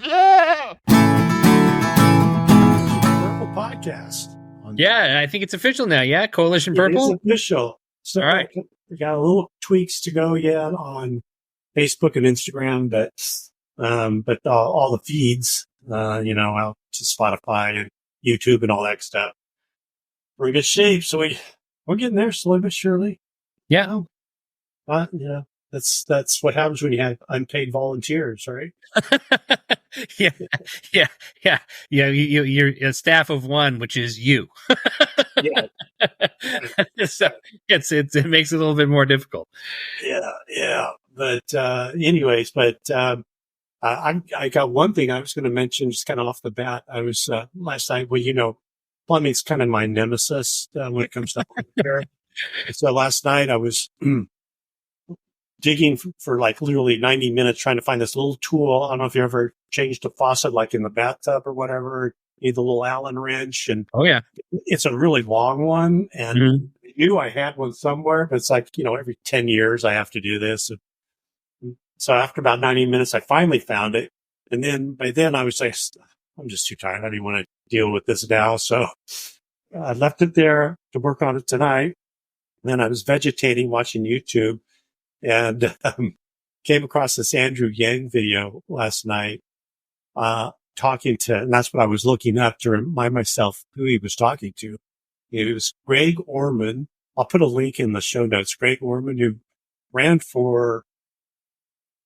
Purple podcast. Yeah, I think it's official now. Yeah, Coalition Purple. It is official. So all right, we got a little tweaks to go yet on Facebook and Instagram, but all the feeds, out to Spotify and YouTube and all that stuff. We're in good shape, so we're getting there slowly but surely. Yeah. But that's what happens when you have unpaid volunteers, right? yeah. You're a staff of one, which is you. Yeah. So it makes it a little bit more difficult. Yeah. But anyways, I got one thing I was going to mention just kind of off the bat. I was last night. Well, plumbing's kind of my nemesis when it comes to repair. So last night I was digging for like literally 90 minutes trying to find this little tool. I don't know if you ever changed a faucet like in the bathtub or whatever. You need the little Allen wrench, and oh yeah, it's a really long one. And I knew I had one somewhere, but it's like every 10 years I have to do this. So after about 90 minutes, I finally found it. And then by then I was like, I'm just too tired. I don't even want to deal with this now. So I left it there to work on it tonight. And then I was vegetating, watching YouTube, and came across this Andrew Yang video last night, and that's what I was looking up to remind myself who he was talking to. It was Greg Orman. I'll put a link in the show notes. Greg Orman, who ran for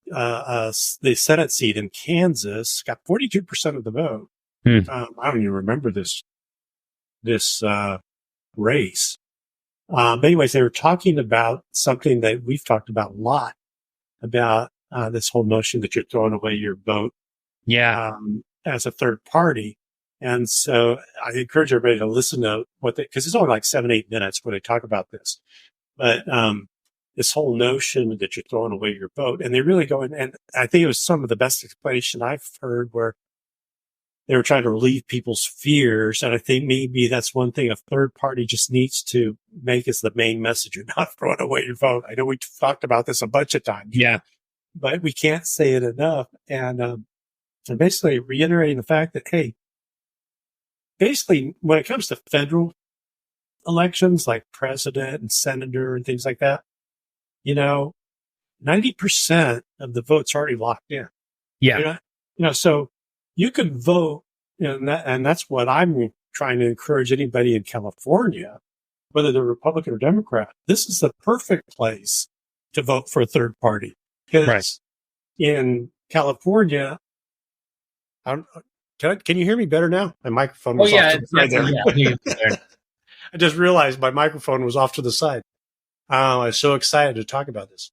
the Senate seat in Kansas, got 42% of the vote. I don't even remember this race. But anyways, they were talking about something that we've talked about a lot, about this whole notion that you're throwing away your vote as a third party. And so I encourage everybody to listen to because it's only like 7-8 minutes where they talk about this. But this whole notion that you're throwing away your vote, and they really go in, and I think it was some of the best explanation I've heard where they were trying to relieve people's fears. And I think maybe that's one thing a third party just needs to make as the main message. You're not throwing away your vote. I know we talked about this a bunch of times. Yeah. But we can't say it enough. And basically reiterating the fact that, hey, basically when it comes to federal elections like president and senator and things like that, 90% of the vote's already locked in. Yeah. So you could vote, and that's what I'm trying to encourage anybody in California, whether they're Republican or Democrat. This is the perfect place to vote for a third party. Because in California, can you hear me better now? My microphone was off to the side there. I just realized my microphone was off to the side. I was so excited to talk about this.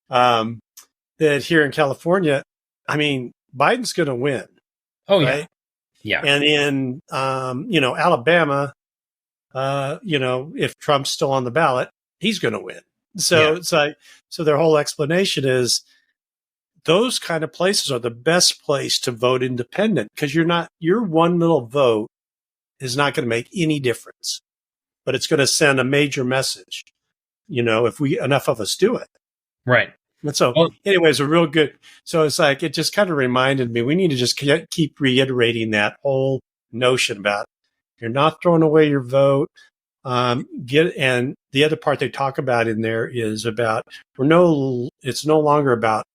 That here in California, Biden's going to win. Oh, right? Yeah. And in, Alabama, if Trump's still on the ballot, he's going to win. So it's like, so their whole explanation is those kind of places are the best place to vote independent because your one little vote is not going to make any difference, but it's going to send a major message, if enough of us do it. Right. And so anyways, a real good. So it's like, it just kind of reminded me, we need to just keep reiterating that whole notion about you're not throwing away your vote. And the other part they talk about in there is about, it's no longer about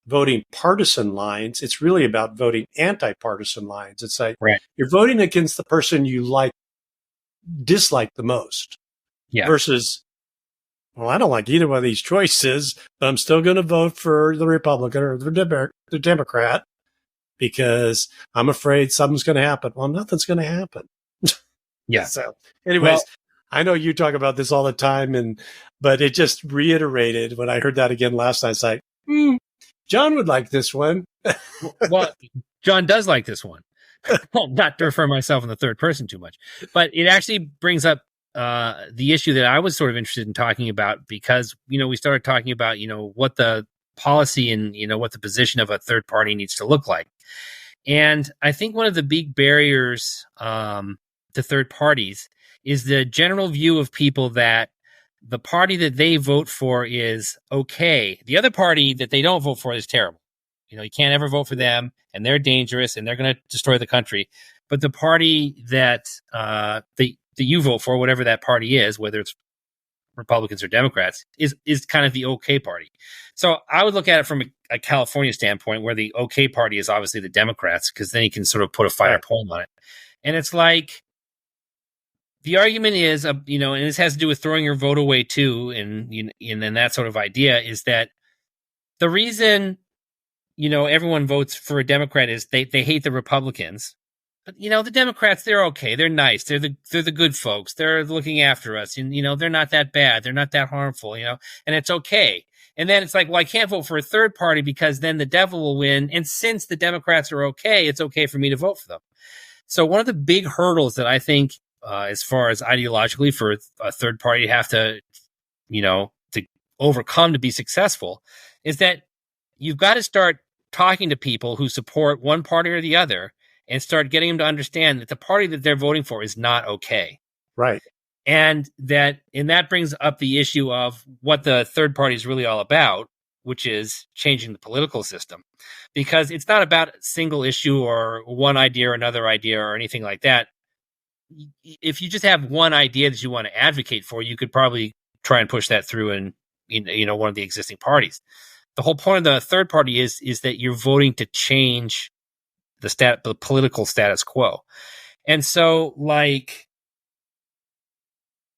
voting partisan lines. It's really about voting anti-partisan lines. It's like you're voting against the person you dislike the most versus, well, I don't like either one of these choices, but I'm still going to vote for the Republican or the Democrat because I'm afraid something's going to happen. Well, nothing's going to happen. Yeah. So anyways, I know you talk about this all the time, but it just reiterated when I heard that again last night. It's like, John would like this one. Well, John does like this one. Not to refer myself in the third person too much, but it actually brings up the issue that I was sort of interested in talking about because, we started talking about, what the policy and, what the position of a third party needs to look like. And I think one of the big barriers to third parties is the general view of people that the party that they vote for is okay. The other party that they don't vote for is terrible. You can't ever vote for them, and they're dangerous, and they're going to destroy the country. But the party that you vote for, whatever that party is, whether it's Republicans or Democrats, is kind of the okay party. So I would look at it from a California standpoint, where the okay party is obviously the Democrats, because then you can sort of put a finer point on it. And it's like, the argument is, and this has to do with throwing your vote away too, and that sort of idea is that the reason everyone votes for a Democrat is they hate the Republicans. But the Democrats, they're okay. They're nice. They're the good folks. They're looking after us, and they're not that bad. They're not that harmful. And it's okay. And then it's like, well, I can't vote for a third party because then the devil will win. And since the Democrats are okay, it's okay for me to vote for them. So one of the big hurdles that I think, as far as ideologically, for a third party to have to overcome to be successful, is that you've got to start talking to people who support one party or the other, and start getting them to understand that the party that they're voting for is not okay. Right. And that brings up the issue of what the third party is really all about, which is changing the political system. Because it's not about a single issue or one idea or another idea or anything like that. If you just have one idea that you want to advocate for, you could probably try and push that through in one of the existing parties. The whole point of the third party is that you're voting to change the political status quo. And so, like,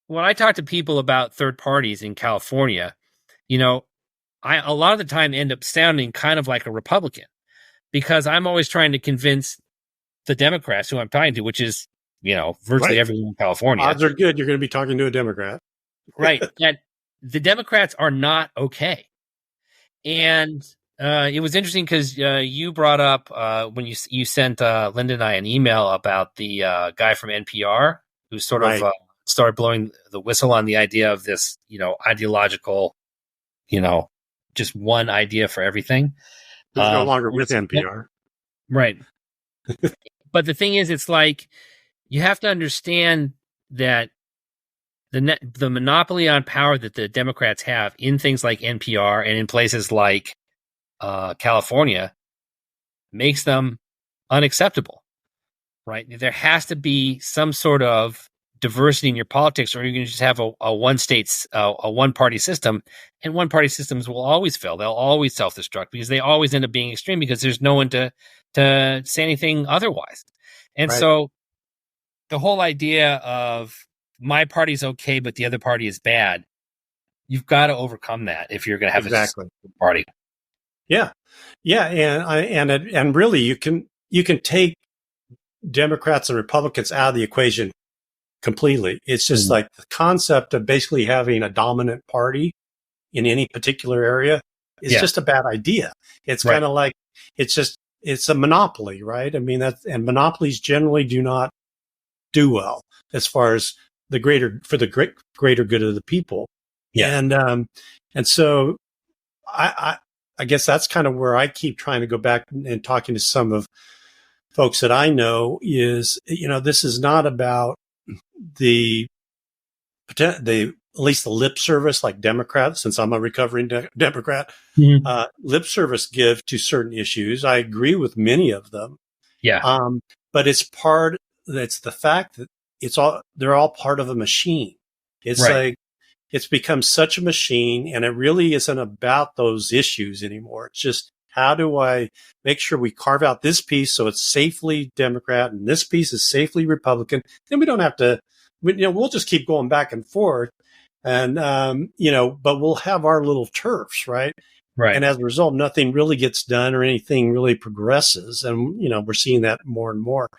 when I talk to people about third parties in California, I a lot of the time end up sounding kind of like a Republican, because I'm always trying to convince the Democrats who I'm talking to, which is, virtually everyone in California. Odds are good you're going to be talking to a Democrat. Right. That the Democrats are not okay. And it was interesting because you brought up when you sent Linda and I an email about the guy from NPR who sort of started blowing the whistle on the idea of this, ideological, just one idea for everything. He's no longer with NPR. Right. But the thing is, it's like, you have to understand that the monopoly on power that the Democrats have in things like NPR and in places like California makes them unacceptable, right? There has to be some sort of diversity in your politics, or you're going to just have a one party system, and one party systems will always fail. They'll always self-destruct because they always end up being extreme because there's no one to say anything otherwise. And so the whole idea of my party's okay, but the other party is bad, you've got to overcome that if you're going to have a party. Yeah. Yeah. And really you can take Democrats and Republicans out of the equation completely. It's just like the concept of basically having a dominant party in any particular area is just a bad idea. It's kind of like, it's a monopoly, right? I mean, and monopolies generally do not do well as far as the greater good of the people. Yeah. And so I guess that's kind of where I keep trying to go back and talking to some of folks that I know is, this is not about the at least the lip service, like Democrats, since I'm a recovering Democrat, lip service give to certain issues. I agree with many of them. Yeah. But it's the fact that they're all part of a machine. It's like, it's become such a machine, and it really isn't about those issues anymore. It's just, how do I make sure we carve out this piece so it's safely Democrat and this piece is safely Republican? Then we don't have to, we'll just keep going back and forth, and but we'll have our little turfs, right? Right. And as a result, nothing really gets done or anything really progresses, and we're seeing that more and more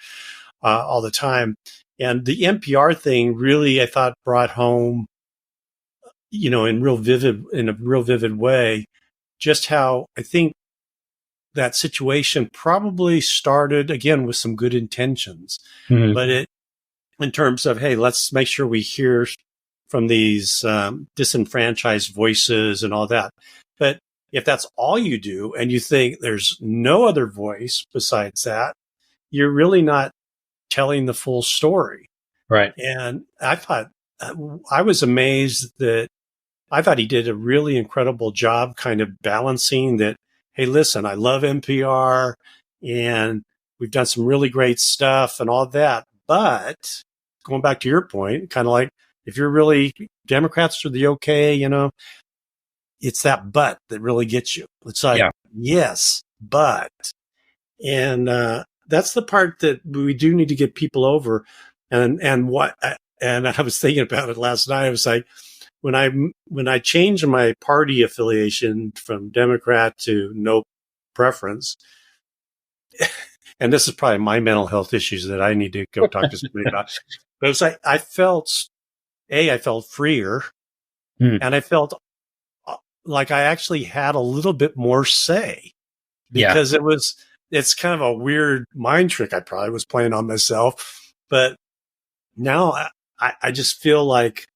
all the time. And the NPR thing really, I thought, brought home, in a real vivid way, just how I think that situation probably started again with some good intentions, but in terms of, hey, let's make sure we hear from these disenfranchised voices and all that. But if that's all you do and you think there's no other voice besides that, you're really not telling the full story. Right. And I was amazed that I thought he did a really incredible job kind of balancing that hey, listen, I love NPR and we've done some really great stuff and all that. But going back to your point, kind of like if you're really Democrats are the okay, it's that but that really gets you. It's like, Yeah. yes, but. And that's the part that we do need to get people over. And I was thinking about it last night. I was like, when I changed my party affiliation from Democrat to no preference, and this is probably my mental health issues that I need to go talk to somebody about. But it was like I felt freer, and I felt like I actually had a little bit more say because it's kind of a weird mind trick I probably was playing on myself. But now I just feel like,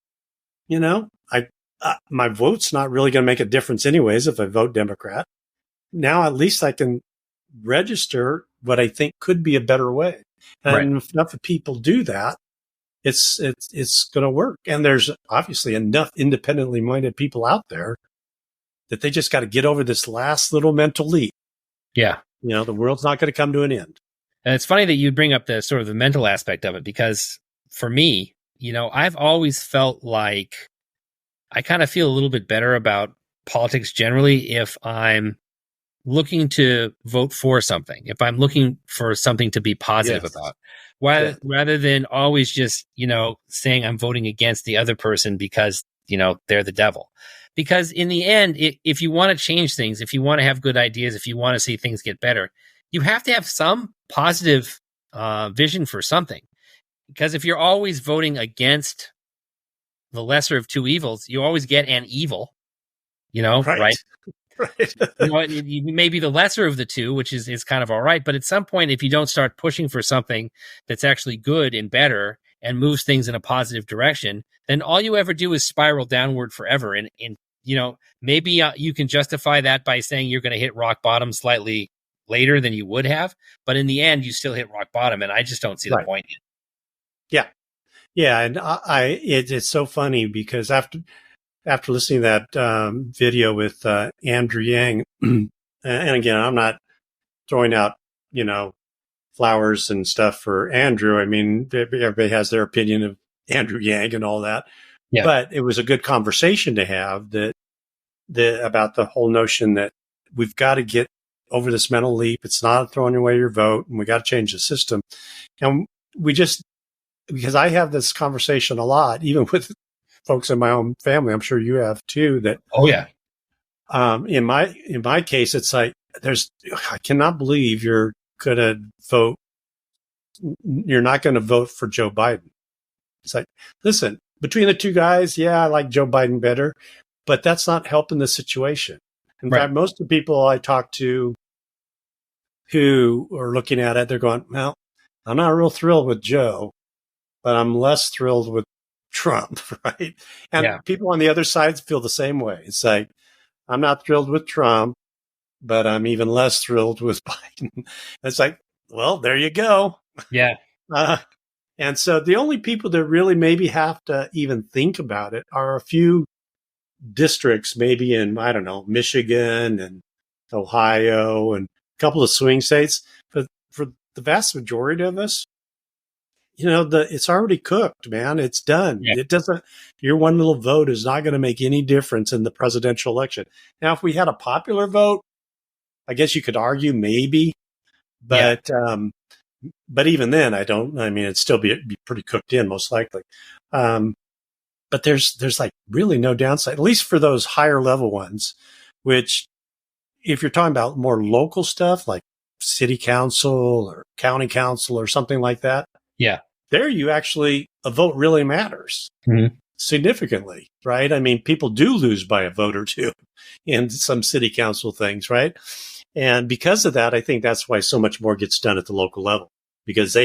my vote's not really going to make a difference anyways if I vote Democrat. Now at least I can register what I think could be a better way. And if enough people do that, it's going to work. And there's obviously enough independently minded people out there that they just got to get over this last little mental leap. Yeah. The world's not going to come to an end. And it's funny that you bring up the sort of the mental aspect of it, because for me, I've always felt like I kind of feel a little bit better about politics generally if I'm looking to vote for something, if I'm looking for something to be positive about, rather than always just, saying I'm voting against the other person because, they're the devil. Because in the end, if you want to change things, if you want to have good ideas, if you want to see things get better, you have to have some positive vision for something. Because if you're always voting against the lesser of two evils, you always get an evil, right? Right. You may be the lesser of the two, which is kind of all right. But at some point, if you don't start pushing for something that's actually good and better and moves things in a positive direction, then all you ever do is spiral downward forever. And maybe you can justify that by saying you're going to hit rock bottom slightly later than you would have. But in the end, you still hit rock bottom. And I just don't see the point in it. Yeah. Yeah. And it's so funny because after listening to that video with Andrew Yang, and again, I'm not throwing out, flowers and stuff for Andrew. I mean, everybody has their opinion of Andrew Yang and all that. Yeah. But it was a good conversation to have about the whole notion that we've got to get over this mental leap. It's not throwing away your vote, and we got to change the system. And because I have this conversation a lot, even with folks in my own family, I'm sure you have too, that, in my case, it's like, I cannot believe you're not going to vote for Joe Biden. It's like, listen, between the two guys, I like Joe Biden better, but that's not helping the situation. In fact, most of the people I talk to who are looking at it, they're going, well, I'm not real thrilled with Joe, but I'm less thrilled with Trump, right? And people on the other side feel the same way. It's like, I'm not thrilled with Trump, but I'm even less thrilled with Biden. It's like, well, there you go. Yeah. And so the only people that really maybe have to even think about it are a few districts, maybe in, I don't know, Michigan and Ohio and a couple of swing states. But for the vast majority of us, it's already cooked, man. It's done. Yeah. Your one little vote is not going to make any difference in the presidential election. Now, if we had a popular vote, I guess you could argue maybe, but even then, it'd still be pretty cooked in most likely. But there's like really no downside, at least for those higher level ones, which if you're talking about more local stuff like city council or county council or something like that. Yeah. There you actually, a vote really matters significantly, right? I mean, people do lose by a vote or two in some city council things, right? And because of that, I think that's why so much more gets done at the local level, because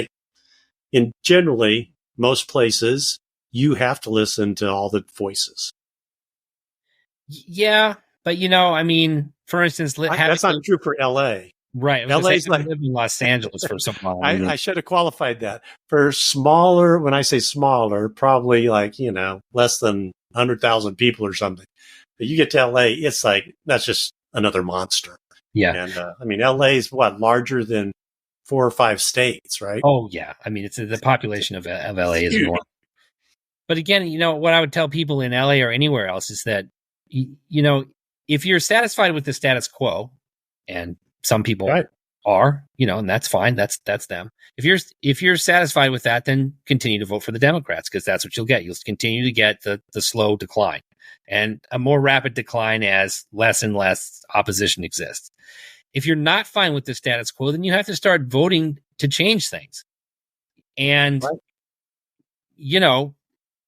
generally, most places, you have to listen to all the voices. Yeah. But, for instance, that's not true for LA. Right. LA's like, I lived in Los Angeles for so long. I should have qualified that. For smaller, when I say smaller, probably like, less than 100,000 people or something. But you get to LA, it's like, that's just another monster. Yeah. And I mean, LA is larger than 4 or 5 states, right? Oh yeah. I mean, it's the population of LA is enormous. But again, what I would tell people in LA or anywhere else is that, if you're satisfied with the status quo, and some people Right. are, and that's fine. That's them. If you're satisfied with that, then continue to vote for the Democrats, because that's what you'll get. You'll continue to get the slow decline, and a more rapid decline as less and less opposition exists. If you're not fine with the status quo, then you have to start voting to change things. And, Right.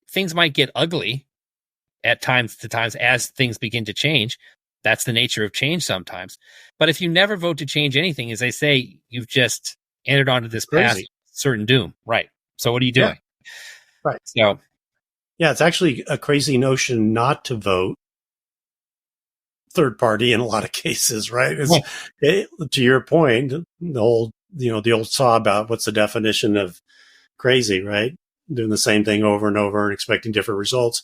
Things might get ugly at times as things begin to change. That's the nature of change sometimes. But if you never vote to change anything, as I say, you've just entered onto this path, Crazy. certain doom. Right. So what are you Yeah. doing? Right. So, Yeah, it's actually a crazy notion not to vote third party in a lot of cases, right? To your point, the old saw about what's the definition of crazy, right? Doing the same thing over and over and expecting different results.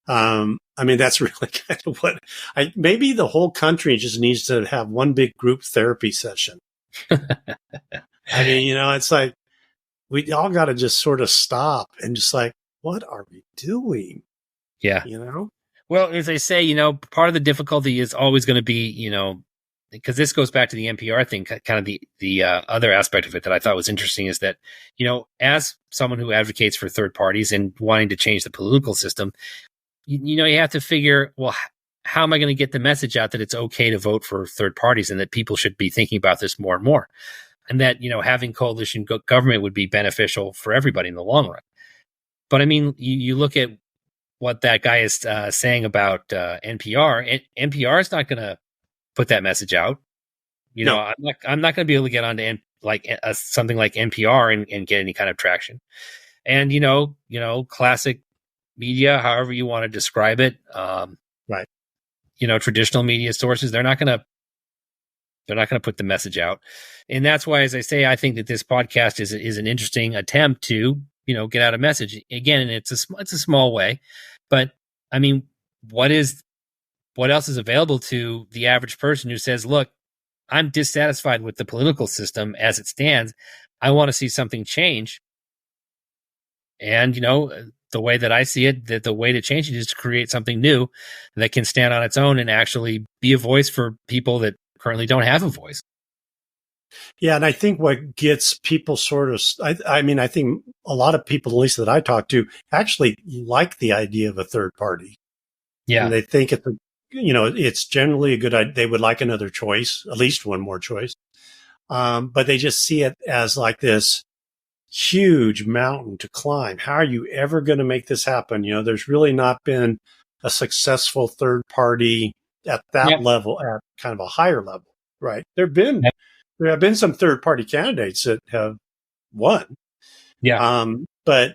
I mean, that's really kind of what maybe the whole country just needs to have one big group therapy session. I mean, it's like we all got to just sort of stop and just like, what are we doing? yeah. Well, as I say, part of the difficulty is always going to be, because this goes back to the NPR thing, kind of the other aspect of it that I thought was interesting is that, as someone who advocates for third parties and wanting to change the political system, you have to figure, well, how am I going to get the message out that it's okay to vote for third parties and that people should be thinking about this more and more, and that, having coalition government would be beneficial for everybody in the long run. But I mean, you look at what that guy is saying about NPR. NPR is not going to put that message out. No. I'm not going to be able to get onto something like NPR and get any kind of traction. And classic media, however you want to describe it, Right. Traditional media sources, they're not going to put the message out. And that's why, as I say, I think that this podcast is an interesting attempt to get out a message. Again, and it's a small way, but I mean, what else is available to the average person who says, look, I'm dissatisfied with the political system as it stands. I want to see something change. And, the way that I see it, that the way to change it is to create something new that can stand on its own and actually be a voice for people that currently don't have a voice. Yeah, and I think what gets people sort of, I mean, I think a lot of people, at least that I talk to, actually like the idea of a third party. Yeah. And they think it's generally a good idea. They would like another choice, at least one more choice. But they just see it as like this huge mountain to climb. How are you ever going to make this happen? There's really not been a successful third party at that level, at kind of a higher level, right? There have been some third party candidates that have won. Yeah. But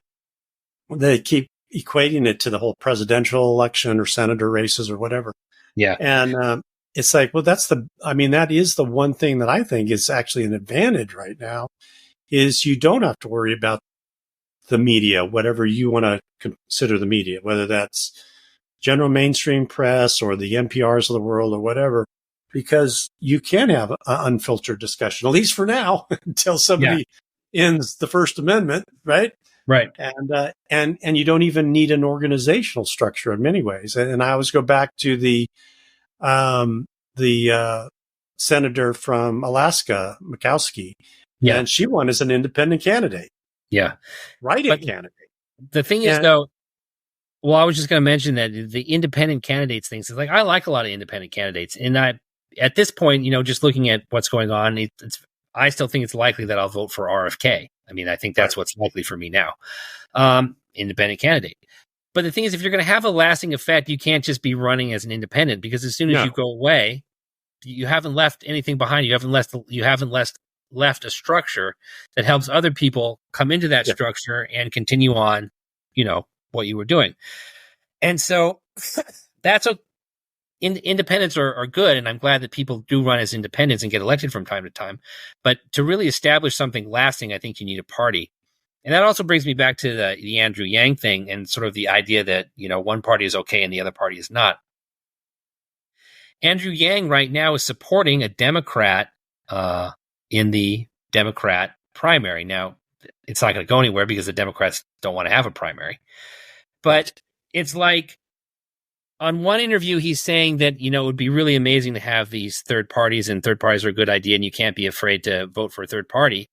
they keep equating it to the whole presidential election or senator races or whatever. Yeah. And it's like, well, that is the one thing that I think is actually an advantage right now, is you don't have to worry about the media, whatever you want to consider the media, whether that's general mainstream press or the NPRs of the world or whatever, because you can have an unfiltered discussion, at least for now, until somebody ends the First Amendment, right? Right. And you don't even need an organizational structure in many ways. And I always go back to the senator from Alaska, Murkowski, and she won as an independent candidate. Yeah. Write-in candidate. The thing is, though, well, I was just going to mention that the independent candidates things is like, I like a lot of independent candidates. And at this point, just looking at what's going on, I still think it's likely that I'll vote for RFK. I mean, I think that's what's likely for me now. Independent candidate. But the thing is, if you're going to have a lasting effect, you can't just be running as an independent, because as soon as you go away, you haven't left anything behind. You haven't left a structure that helps other people come into that structure and continue on, what you were doing. And so that's independents are good. And I'm glad that people do run as independents and get elected from time to time. But to really establish something lasting, I think you need a party. And that also brings me back to the Andrew Yang thing and sort of the idea that, one party is okay and the other party is not. Andrew Yang right now is supporting a Democrat in the Democrat primary. Now, it's not going to go anywhere because the Democrats don't want to have a primary. But it's like, on one interview, he's saying that, it would be really amazing to have these third parties, and third parties are a good idea, and you can't be afraid to vote for a third party.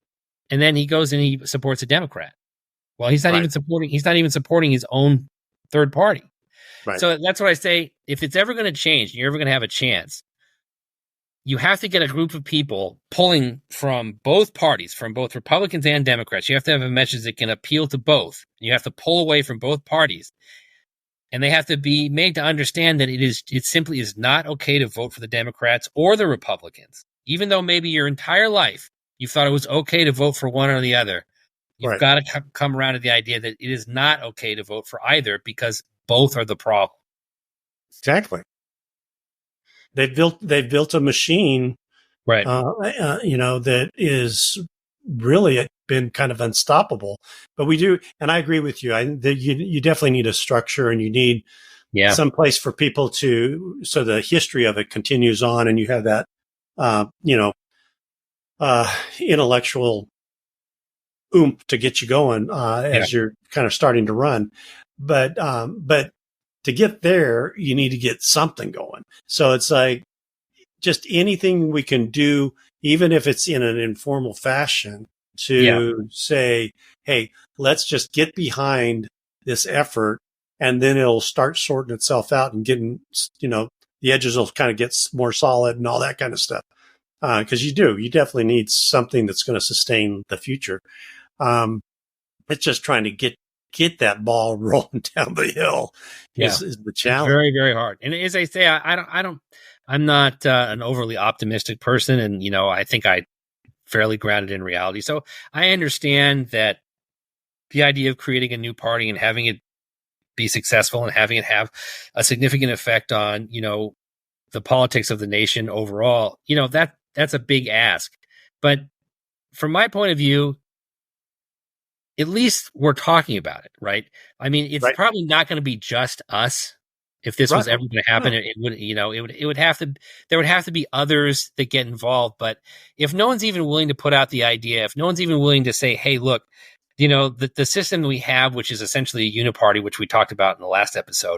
And then he goes and he supports a Democrat. Well, he's not even supporting his own third party. Right. So that's what I say. If it's ever going to change and you're ever going to have a chance, you have to get a group of people pulling from both parties, from both Republicans and Democrats. You have to have a message that can appeal to both. You have to pull away from both parties. And they have to be made to understand that it simply is not okay to vote for the Democrats or the Republicans. Even though maybe your entire life you thought it was okay to vote for one or the other, you've got to come around to the idea that it is not okay to vote for either, because both are the problem. Exactly. They've built a machine, right? That is really been kind of unstoppable. But we do, and I agree with you. You definitely need a structure, and you need some place for people so the history of it continues on, and you have that, intellectual oomph to get you going as you're kind of starting to run. But to get there, you need to get something going. So it's like just anything we can do, even if it's in an informal fashion, to say, hey, let's just get behind this effort, and then it'll start sorting itself out and getting, the edges will kind of get more solid and all that kind of stuff. Because you definitely need something that's going to sustain the future. It's just trying to get that ball rolling down the hill is the challenge. It's very, very hard. And as I say, I'm not an overly optimistic person, and I think I fairly grounded in reality. So I understand that the idea of creating a new party and having it be successful and having it have a significant effect on the politics of the nation overall, that's a big ask. But from my point of view, at least we're talking about it, right? I mean, it's probably not going to be just us. If this was ever going to happen, it would have to, there would have to be others that get involved. But if no one's even willing to put out the idea, if no one's even willing to say, hey, look, the system we have, which is essentially a uniparty, which we talked about in the last episode,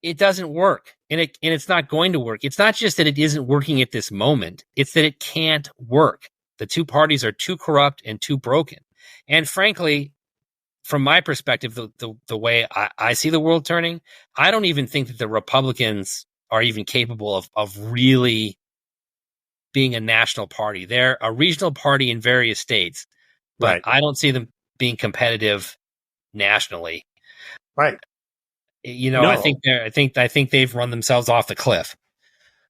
it doesn't work, and it's not going to work. It's not just that it isn't working at this moment; it's that it can't work. The two parties are too corrupt and too broken. And frankly, from my perspective, the way I see the world turning, I don't even think that the Republicans are even capable of really being a national party. They're a regional party in various states, but I don't see them being competitive nationally. Right. I think they've run themselves off the cliff.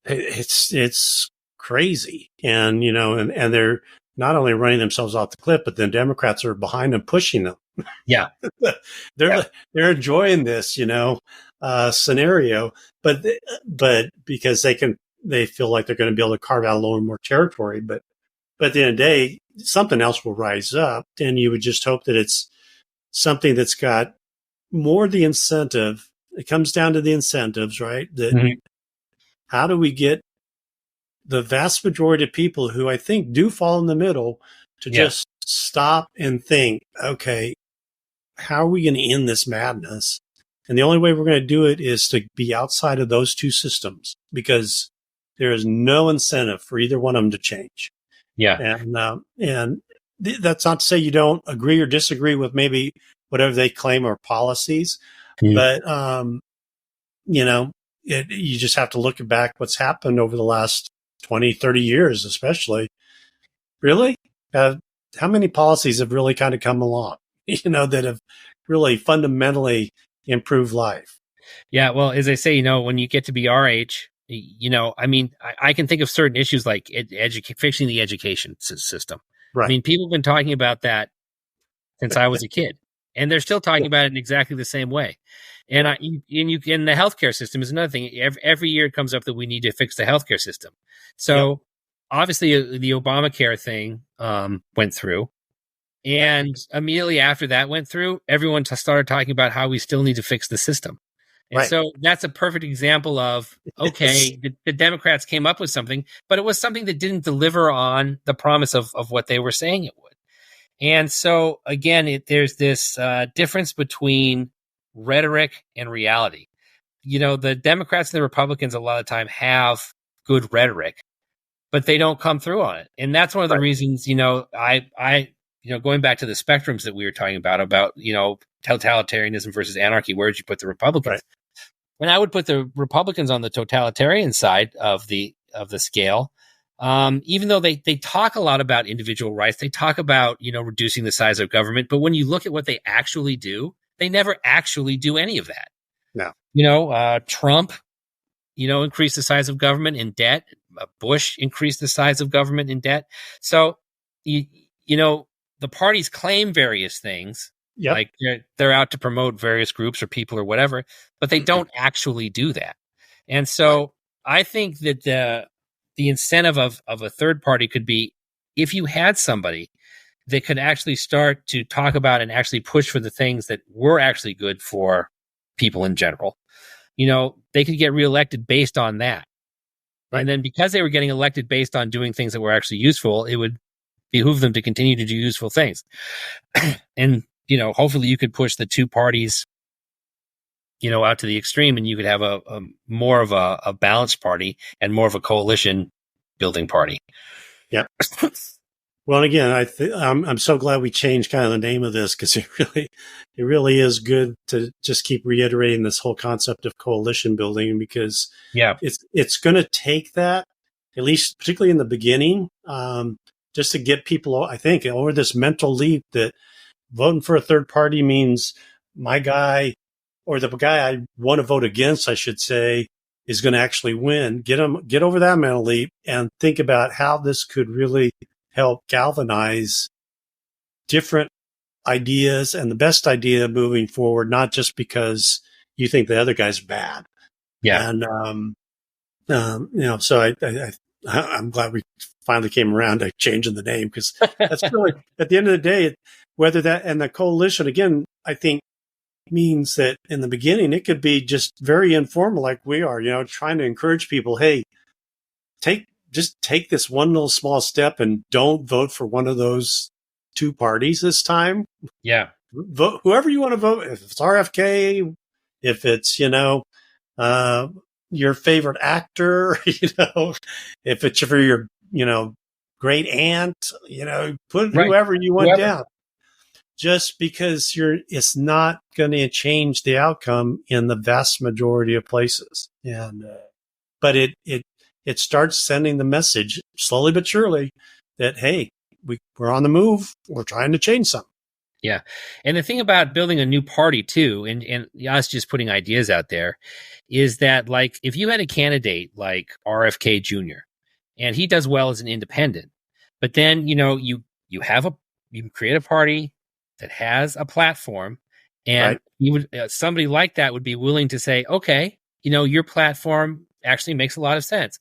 It's crazy, and and they're not only running themselves off the cliff, but then Democrats are behind them, pushing them. Yeah, they're enjoying this, scenario, but because they feel like they're going to be able to carve out a little more territory. But at the end of the day, something else will rise up, and you would just hope that it's something that's got more the incentive. It comes down to the incentives, right? That how do we get the vast majority of people who I think do fall in the middle to just stop and think, okay, how are we going to end this madness? And the only way we're going to do it is to be outside of those two systems, because there is no incentive for either one of them to change. Yeah. And that's not to say you don't agree or disagree with maybe whatever they claim are policies, but, you just have to look back what's happened over the last 20, 30 years, especially. Really? How many policies have really kind of come along, that have really fundamentally improved life? Yeah. Well, as I say, when you get to be our age, I can think of certain issues like fixing the education system. Right. I mean, people have been talking about that since I was a kid, and they're still talking about it in exactly the same way. And the healthcare system is another thing. Every year it comes up that we need to fix the healthcare system. So obviously the Obamacare thing went through, and immediately after that went through, everyone started talking about how we still need to fix the system. And so that's a perfect example of, okay, the Democrats came up with something, but it was something that didn't deliver on the promise of what they were saying it would. And so, again, there's this difference between rhetoric and reality. The Democrats and the Republicans a lot of the time have good rhetoric, but they don't come through on it. And that's one of the reasons, I going back to the spectrums that we were talking about, totalitarianism versus anarchy, where would you put the Republicans? And I would put the Republicans on the totalitarian side of the scale. Even though they talk a lot about individual rights, they talk about, reducing the size of government. But when you look at what they actually do, they never actually do any of that. No. Trump, increased the size of government in debt. Bush increased the size of government in debt. So, the parties claim various things. Yep. Like they're out to promote various groups or people or whatever, but they don't actually do that. And so I think that the incentive of a third party could be, if you had somebody that could actually start to talk about and actually push for the things that were actually good for people in general, they could get reelected based on that. Right. And then because they were getting elected based on doing things that were actually useful, it would behoove them to continue to do useful things. And, hopefully you could push the two parties, out to the extreme, and you could have a more of a balanced party and more of a coalition building party. Yeah. Well, and again, I'm so glad we changed kind of the name of this, because it really is good to just keep reiterating this whole concept of coalition building, because it's going to take that, at least particularly in the beginning, just to get people, I think, over this mental leap that voting for a third party means my guy, or the guy I want to vote against, I should say, is going to actually win. Get over that mental leap and think about how this could really help galvanize different ideas and the best idea moving forward, not just because you think the other guy's bad. Yeah. And, so I'm glad we finally came around to changing the name, because that's really, at the end of the day, whether that and the coalition, again, I think means that in the beginning, it could be just very informal, like we are, trying to encourage people, hey, just take this one little small step and don't vote for one of those two parties this time. Yeah. Vote whoever you want to vote. If it's RFK, if it's, your favorite actor, if it's for your, great aunt, put whoever you want down. Just because it's not going to change the outcome in the vast majority of places. And, but it starts sending the message slowly but surely that, hey, we're on the move. We're trying to change something. Yeah. And the thing about building a new party too, and us just putting ideas out there, is that, like, if you had a candidate like RFK Jr. and he does well as an independent, but then, you can create a party that has a platform, and you would somebody like that would be willing to say, okay, your platform actually makes a lot of sense.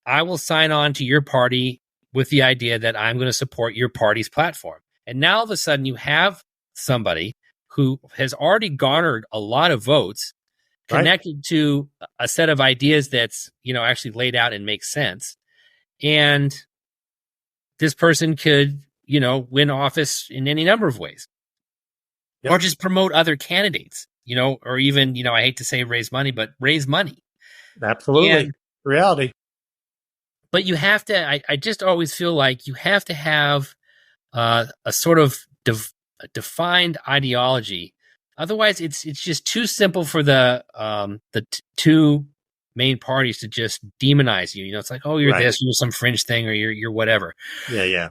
I will sign on to your party with the idea that I'm going to support your party's platform. And now all of a sudden you have somebody who has already garnered a lot of votes connected to a set of ideas that's, actually laid out and makes sense. And this person could, win office in any number of ways. Yep. Or just promote other candidates, or even, I hate to say raise money, but raise money. Absolutely. Reality. But you have to, I just always feel like you have to have a sort of defined ideology. Otherwise, it's just too simple for the two main parties to just demonize you. It's like, oh, you're this, you're some fringe thing, or you're whatever. Yeah.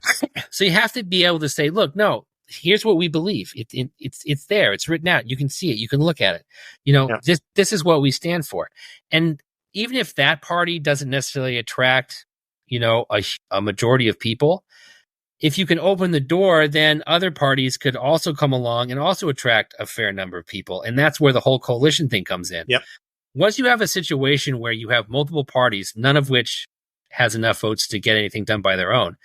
So you have to be able to say, look, no, here's what we believe. It's there. It's written out. You can see it. You can look at it. This is what we stand for. And even if that party doesn't necessarily attract, a majority of people, if you can open the door, then other parties could also come along and also attract a fair number of people. And that's where the whole coalition thing comes in. Yep. Once you have a situation where you have multiple parties, none of which has enough votes to get anything done by their own,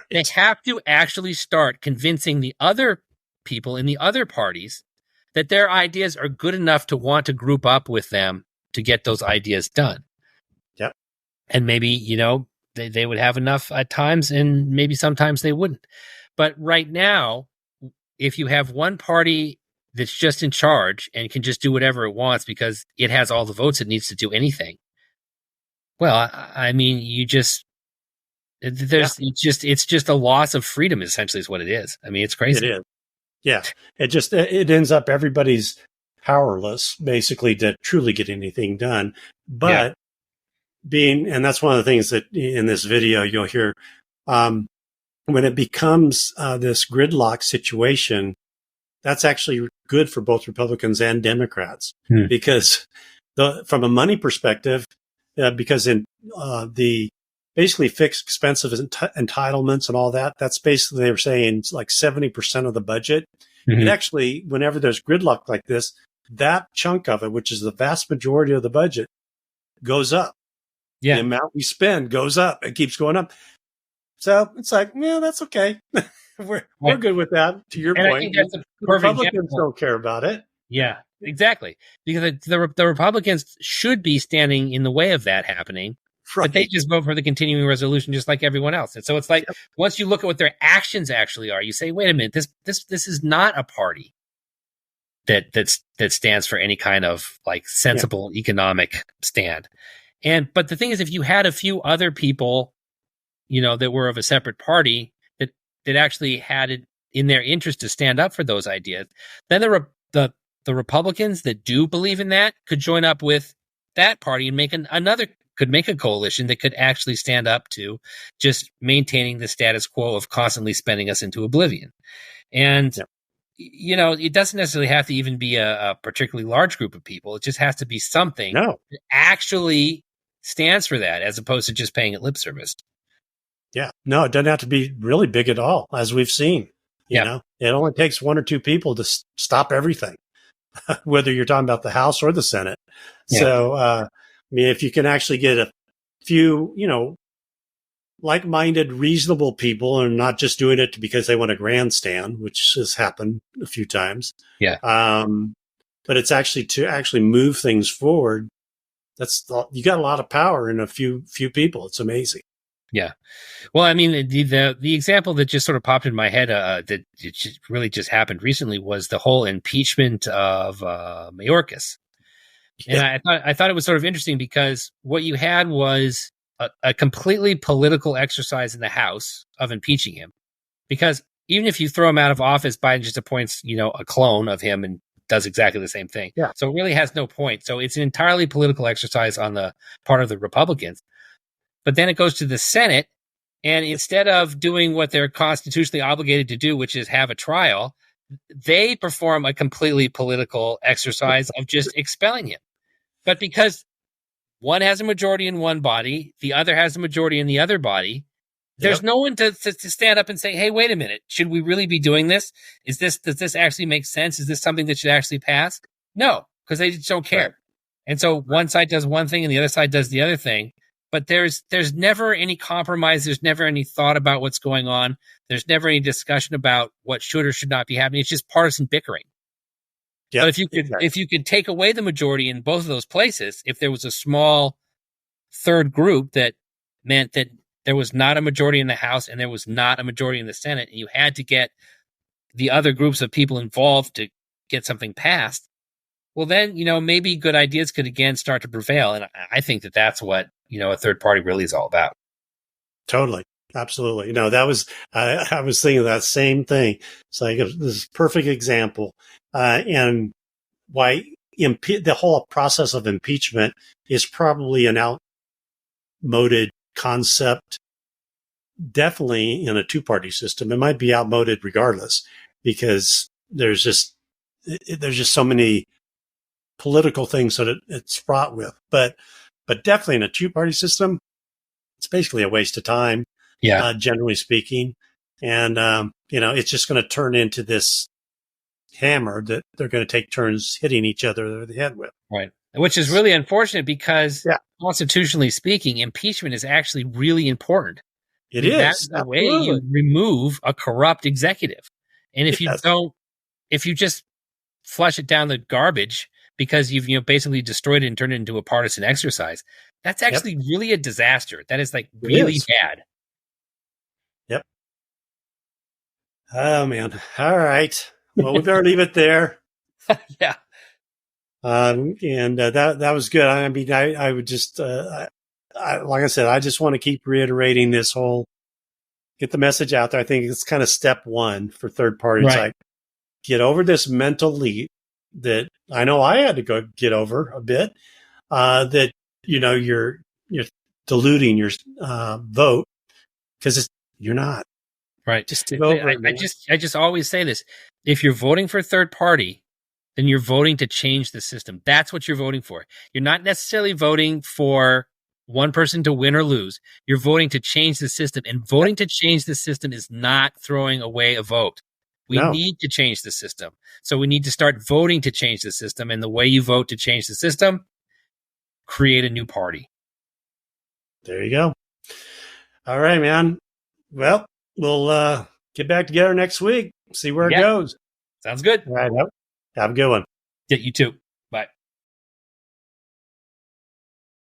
they have to actually start convincing the other people in the other parties that their ideas are good enough to want to group up with them to get those ideas done. Yep. And maybe, they would have enough at times, and maybe sometimes they wouldn't. But right now, if you have one party that's just in charge and can just do whatever it wants because it has all the votes it needs to do anything, well, I mean, it's just a loss of freedom, essentially, is what it is. I mean, it's crazy. It is. Yeah. It ends up everybody's powerless, basically, to truly get anything done. But and that's one of the things that in this video you'll hear, when it becomes this gridlock situation, that's actually good for both Republicans and Democrats, because from a money perspective, because in the basically fixed expenses, entitlements and all that, that's basically, they were saying it's like 70% of the budget. And actually, whenever there's gridlock like this, that chunk of it, which is the vast majority of the budget, goes up. Yeah. The amount we spend goes up. It keeps going up. So it's like, yeah, that's okay. we're good with that, to your point. I think that's a Republicans don't care about it. Yeah, exactly. Because the Republicans should be standing in the way of that happening. Right. But they just vote for the continuing resolution just like everyone else. And so it's like, once you look at what their actions actually are, you say, wait a minute, this is not a party that stands for any kind of like sensible economic stand. But the thing is, if you had a few other people, that were of a separate party that actually had it in their interest to stand up for those ideas, then the Republicans that do believe in that could join up with that party and make make a coalition that could actually stand up to just maintaining the status quo of constantly spending us into oblivion. And it doesn't necessarily have to even be a particularly large group of people. It just has to be something that actually stands for that, as opposed to just paying it lip service. Yeah. No, it doesn't have to be really big at all, as we've seen. You know, it only takes one or two people to stop everything, whether you're talking about the House or the Senate. Yeah. So, I mean, if you can actually get a few, like-minded, reasonable people, and not just doing it because they want a grandstand, which has happened a few times. Yeah. But it's actually to actually move things forward. You got a lot of power in a few people. It's amazing. Yeah. Well, I mean, the example that just sort of popped in my head that really just happened recently was the whole impeachment of Mayorkas. And I thought it was sort of interesting because what you had was a completely political exercise in the House of impeaching him. Because even if you throw him out of office, Biden just appoints, a clone of him and does exactly the same thing. Yeah. So it really has no point. So it's an entirely political exercise on the part of the Republicans. But then it goes to the Senate, and instead of doing what they're constitutionally obligated to do, which is have a trial, they perform a completely political exercise of just expelling him. But because one has a majority in one body, the other has a majority in the other body, there's no one to stand up and say, hey, wait a minute, should we really be doing this? Does this actually make sense? Is this something that should actually pass? No, because they just don't care. Right. And so one side does one thing and the other side does the other thing. But there's never any compromise. There's never any thought about what's going on. There's never any discussion about what should or should not be happening. It's just partisan bickering. Yep, but if you could take away the majority in both of those places, if there was a small third group that meant that there was not a majority in the House and there was not a majority in the Senate, and you had to get the other groups of people involved to get something passed, well, then, maybe good ideas could again start to prevail. And I think that that's what, a third party really is all about. Totally. Absolutely. That was, I was thinking that same thing. It's like, this is a perfect example. And why the whole process of impeachment is probably an outmoded concept. Definitely in a two-party system. It might be outmoded regardless, because there's just so many political things that it's fraught with. But definitely in a two-party system, it's basically a waste of time. Yeah. Generally speaking. And, it's just going to turn into this hammer that they're going to take turns hitting each other over the head with. Right. Which is really unfortunate because constitutionally speaking, impeachment is actually really important. It is. That's the way you remove a corrupt executive. And if you just flush it down the garbage because you've basically destroyed it and turned it into a partisan exercise. That's actually really a disaster. That is like really bad. Yep. Oh man. All right. Well, we better leave it there. Yeah. And that was good. I mean, I would just, like I said, I just want to keep reiterating this whole get the message out there. I think it's kind of step one for third parties. Right. Like, get over this mental leap that I know I had to go get over a bit. That you're diluting your vote because you're not. Right. Just to vote right now. I just always say this: if you're voting for a third party, then you're voting to change the system. That's what you're voting for. You're not necessarily voting for one person to win or lose. You're voting to change the system, and voting to change the system is not throwing away a vote. We need to change the system. So we need to start voting to change the system. And the way you vote to change the system, create a new party. There you go. All right, man. Well, we'll get back together next week, see where it goes. Sounds good. All right. Have a good one. Yeah, you too.